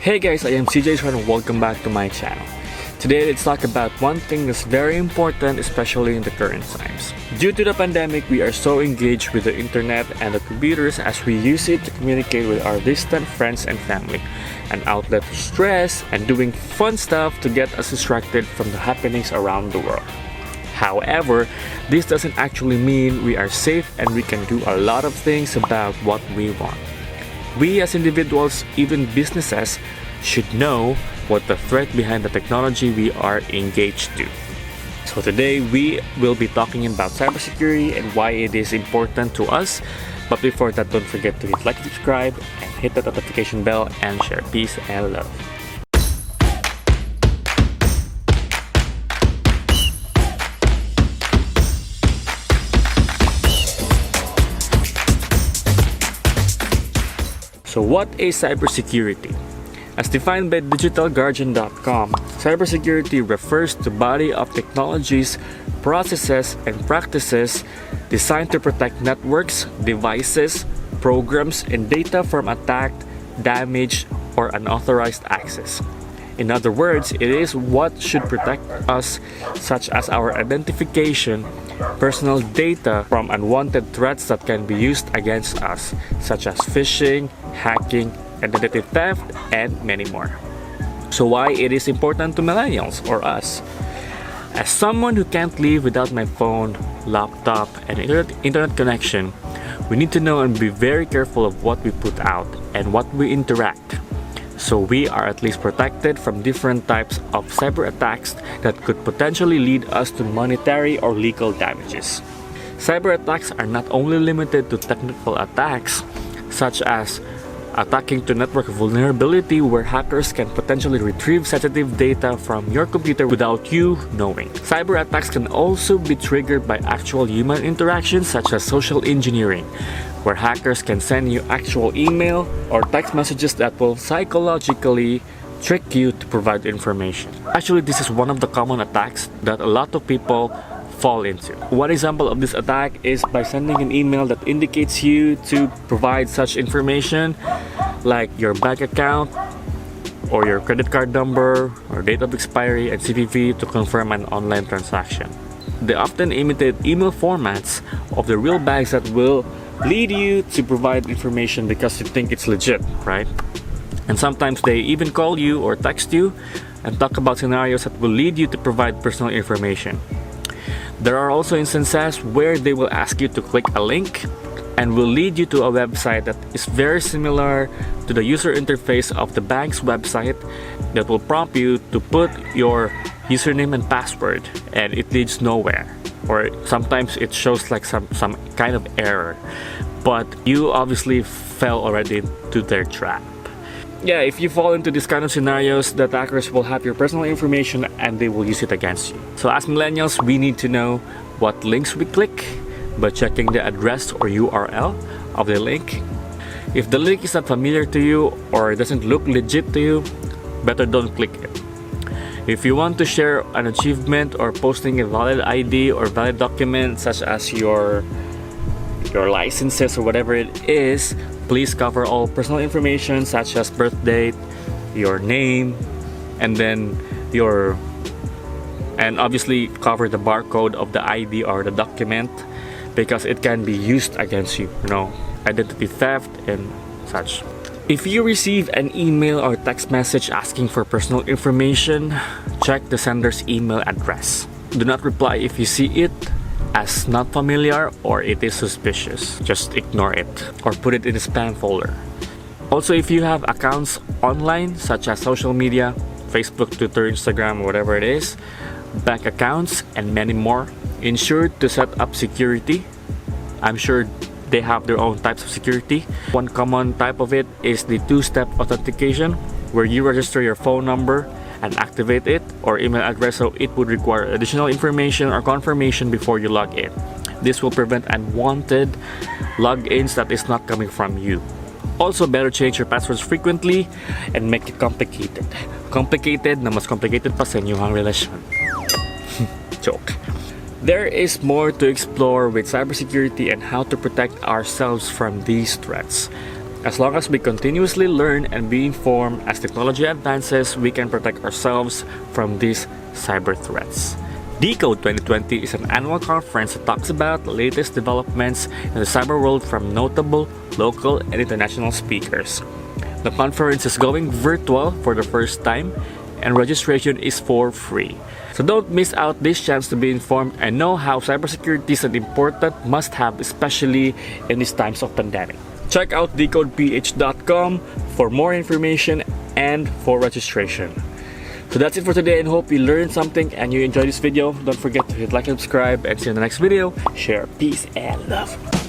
Hey guys, I am CJ and welcome back to my channel. Today let's talk about one thing that's very important, especially in the current times. Due to the pandemic, we are so engaged with the internet and the computers as we use it to communicate with our distant friends and family, an outlet to stress and doing fun stuff to get us distracted from the happenings around the world. However, this doesn't actually mean we are safe and we can do a lot of things about what we want. We as individuals, even businesses, should know what the threat behind the technology we are engaged to. So today we will be talking about cybersecurity and why it is important to us. But before that, don't forget to hit like, subscribe, and hit that notification bell and share. Peace and love. So what is cybersecurity? As defined by digitalguardian.com, cybersecurity refers to body of technologies, processes, and practices designed to protect networks, devices, programs, and data from attack, damage, or unauthorized access. In other words, it is what should protect us, such as our identification, personal data from unwanted threats that can be used against us, such as phishing, hacking, identity theft, and many more. So why it is important to millennials or us? As someone who can't live without my phone, laptop, and internet connection, we need to know and be very careful of what we put out and what we interact, so we are at least protected from different types of cyber attacks that could potentially lead us to monetary or legal damages. Cyber attacks are not only limited to technical attacks, such as attacking to network vulnerability, where hackers can potentially retrieve sensitive data from your computer without you knowing. Cyber attacks can also be triggered by actual human interactions, such as social engineering, where hackers can send you actual email or text messages that will psychologically trick you to provide information. Actually, this is one of the common attacks that a lot of people fall into. One example of this attack is by sending an email that indicates you to provide such information like your bank account or your credit card number or date of expiry and CVV to confirm an online transaction. They often imitate email formats of the real banks that will lead you to provide information because you think it's legit, right? And sometimes they even call you or text you and talk about scenarios that will lead you to provide personal information. There are also instances where they will ask you to click a link and will lead you to a website that is very similar to the user interface of the bank's website that will prompt you to put your username and password, and it leads nowhere. Or sometimes it shows like some kind of error, but you obviously fell already into their trap. Yeah, if you fall into these kind of scenarios, the attackers will have your personal information and they will use it against you. So as millennials, we need to know what links we click by checking the address or URL of the link. If the link is not familiar to you or doesn't look legit to you, better don't click it. If you want to share an achievement or posting a valid ID or valid document such as your licenses or whatever it is, please cover all personal information such as birth date, your name, and then and obviously cover the barcode of the ID or the document because it can be used against you, identity theft and such. If you receive an email or text message asking for personal information, check the sender's email address. Do not reply if you see it as not familiar or it is suspicious. Just ignore it or put it in a spam folder. Also, if you have accounts online such as social media, Facebook, Twitter, Instagram, whatever it is, bank accounts, and many more, ensure to set up security. I'm sure they have their own types of security. One common type of it is the two-step authentication, where you register your phone number and activate it or email address, so it would require additional information or confirmation before you log in. This will prevent unwanted logins that is not coming from you. Also, better change your passwords frequently and make it complicated. Complicated na mas complicated pa sa inyong relasyon. Joke. There is more to explore with cybersecurity and how to protect ourselves from these threats. As long as we continuously learn and be informed as technology advances, we can protect ourselves from these cyber threats. Decode 2020 is an annual conference that talks about the latest developments in the cyber world from notable local and international speakers. The conference is going virtual for the first time, and registration is for free. So don't miss out this chance to be informed and know how cybersecurity is an important must-have, especially in these times of pandemic. Check out decodeph.com for more information and for registration. So that's it for today, and hope you learned something and you enjoyed this video. Don't forget to hit like and subscribe, and see you in the next video. Share, peace, and love.